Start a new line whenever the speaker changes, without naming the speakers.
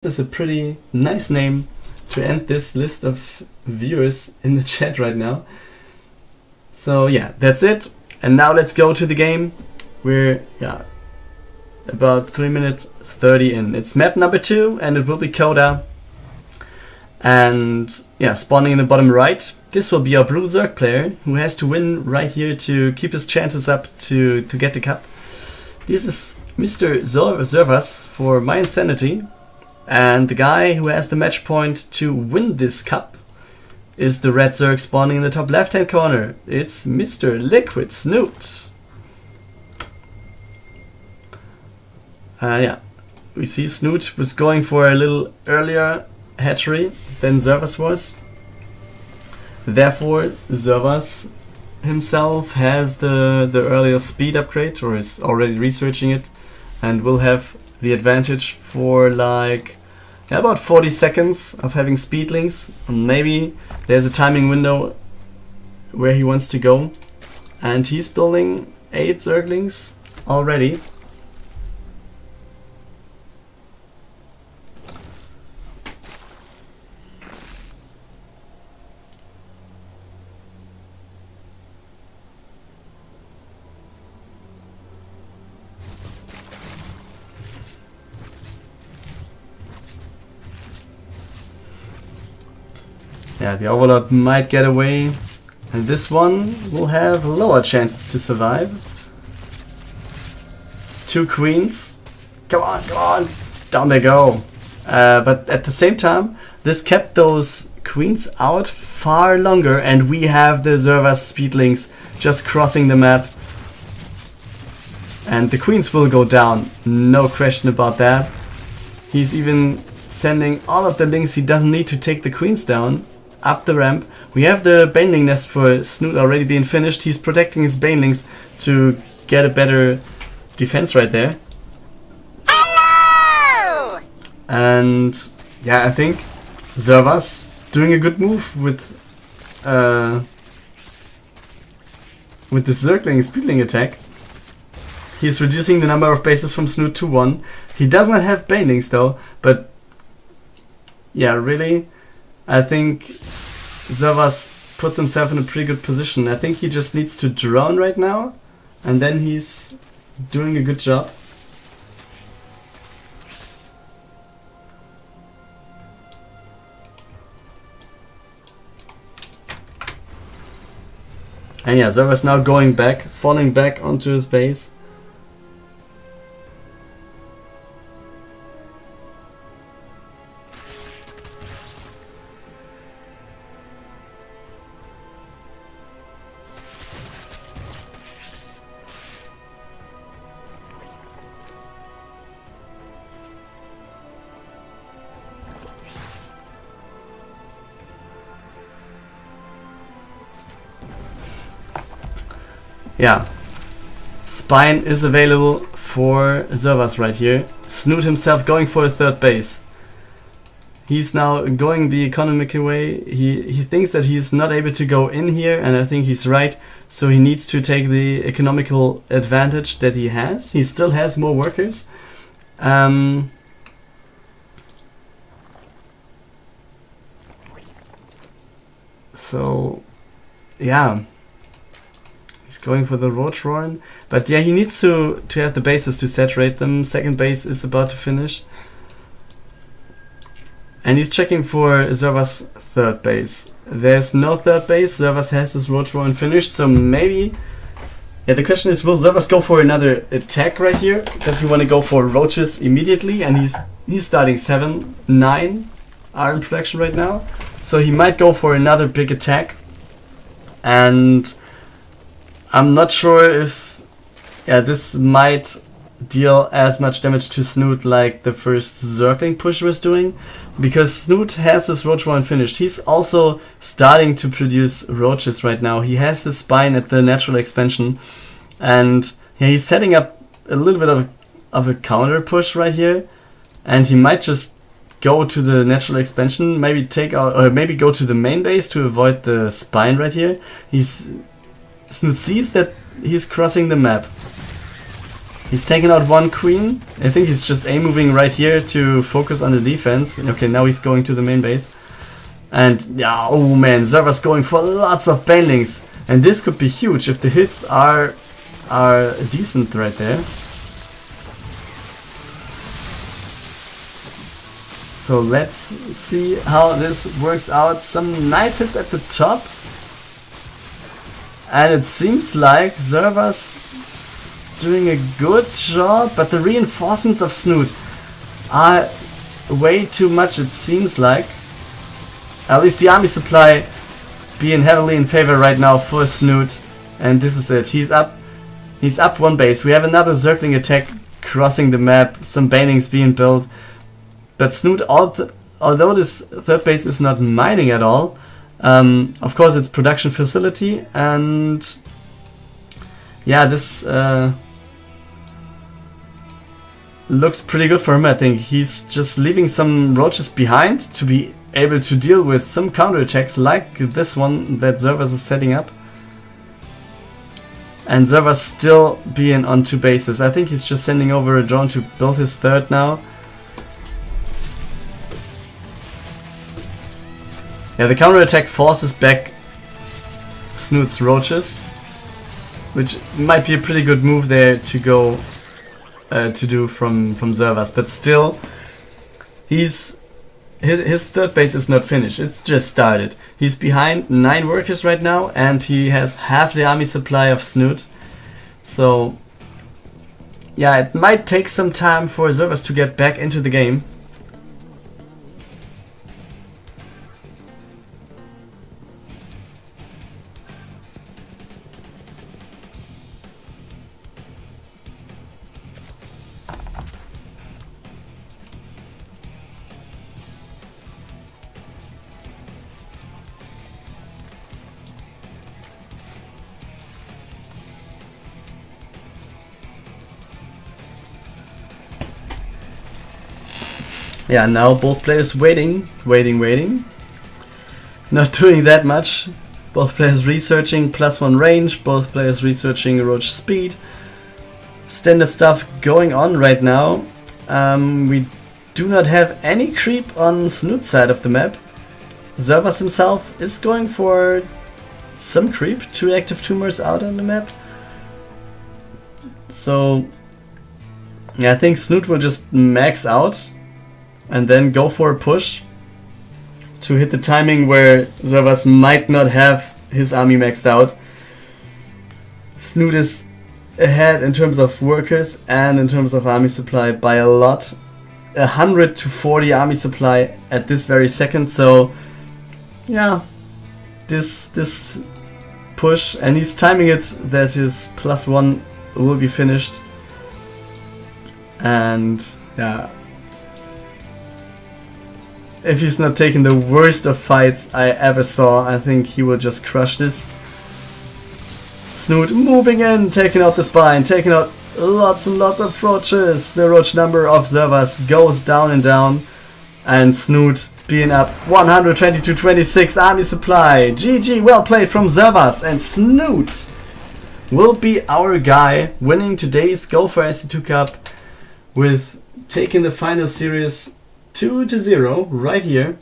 is a pretty nice name to end this list of viewers in the chat right now. So yeah, that's it. And now let's go to the game. We're about 3 minutes 30 in. It's map number 2 and it will be Coda. And yeah, spawning in the bottom right. This will be our blue Zerg player who has to win right here to keep his chances up to get the cup. This is Mr. Zervas for My Insanity. And the guy who has the match point to win this cup is the red Zerg spawning in the top left hand corner. It's Mr. Liquid Snute. Yeah, we see Snute was going for a little earlier hatchery than Zervas was. Therefore, Zervas himself has the earlier speed upgrade, or is already researching it, and will have the advantage for like about 40 seconds of having speedlings. Maybe there's a timing window where he wants to go, and he's building 8 Zerglings already. Yeah, the Overlord might get away, and this one will have lower chances to survive. 2 queens. Come on, come on! Down they go! But at the same time, this kept those queens out far longer, and we have the Zervas speedlings just crossing the map. And the queens will go down, no question about that. He's even sending all of the links he doesn't need to take the queens down. Up the ramp. We have the Baneling nest for Snute already being finished. He's protecting his Banelings to get a better defense right there.
Hello!
And yeah, I think Zervas doing a good move with the Zergling Speedling attack. He's reducing the number of bases from Snute to 1. He does not have Banelings though, but yeah, really, I think Zervas puts himself in a pretty good position. I think he just needs to drone right now, and then he's doing a good job. And yeah, Zervas now going back, falling back onto his base. Yeah, Spine is available for Zervas right here. Snute himself going for a 3rd base. He's now going the economical way. He thinks that he's not able to go in here, and I think he's right. So he needs to take the economical advantage that he has. He still has more workers. So, yeah. He's going for the Roach Roaring. But yeah, he needs to have the bases to saturate them. 2nd base is about to finish. And he's checking for Zervas' 3rd base. There's no 3rd base. Zervas has his Roach Roaring finished. So maybe... Yeah, the question is, will Zervas go for another attack right here? Does he want to go for Roaches immediately? And he's starting 7, 9 are in production right now. So he might go for another big attack. And I'm not sure if this might deal as much damage to Snute like the first Zergling push was doing, because Snute has his Roach Roaring finished. He's also starting to produce roaches right now. He has his Spine at the natural expansion, and yeah, he's setting up a little bit of a counter push right here, and he might just go to the natural expansion, maybe take out, or maybe go to the main base to avoid the Spine right here. Snute sees that he's crossing the map. He's taking out one queen. I think he's just A-moving right here to focus on the defense. Okay, now he's going to the main base. And yeah, oh man, Zervas going for lots of banelings. And this could be huge if the hits are decent right there. So let's see how this works out. Some nice hits at the top. And it seems like Zervas doing a good job, but the reinforcements of Snute are way too much, it seems like. At least the army supply being heavily in favor right now for Snute. And this is it. He's up one base. We have another circling attack crossing the map. Some banelings being built. But Snute, although this third base is not mining at all, of course it's production facility, and yeah, this looks pretty good for him. I think he's just leaving some roaches behind to be able to deal with some counterattacks like this one that Zervas is setting up. And Zervas still being on 2 bases. I think he's just sending over a drone to build his third now. Yeah, the counterattack forces back Snute's roaches, which might be a pretty good move there to go to do from Zervas. But still, his third base is not finished. It's just started. He's behind 9 workers right now, and he has half the army supply of Snute. So yeah, it might take some time for Zervas to get back into the game. Yeah, now both players waiting. Not doing that much. Both players researching +1 range, both players researching roach speed. Standard stuff going on right now. We do not have any creep on Snute's side of the map. Zervas himself is going for some creep, 2 active tumors out on the map. So yeah, I think Snute will just max out and then go for a push to hit the timing where Zervas might not have his army maxed out. Snute is ahead in terms of workers and in terms of army supply by a lot. 100 to 40 army supply at this very second. So yeah, this push, and he's timing it that his +1 will be finished. And yeah, if he's not taking the worst of fights I ever saw, I think he will just crush this. Snute moving in, taking out the spine, taking out lots and lots of roaches. The roach number of Zervas goes down and down. And Snute being up 120 to 26 army supply. GG, well played from Zervas. And Snute will be our guy winning today's Go4SC2 Cup with taking the final series 2-0 right here.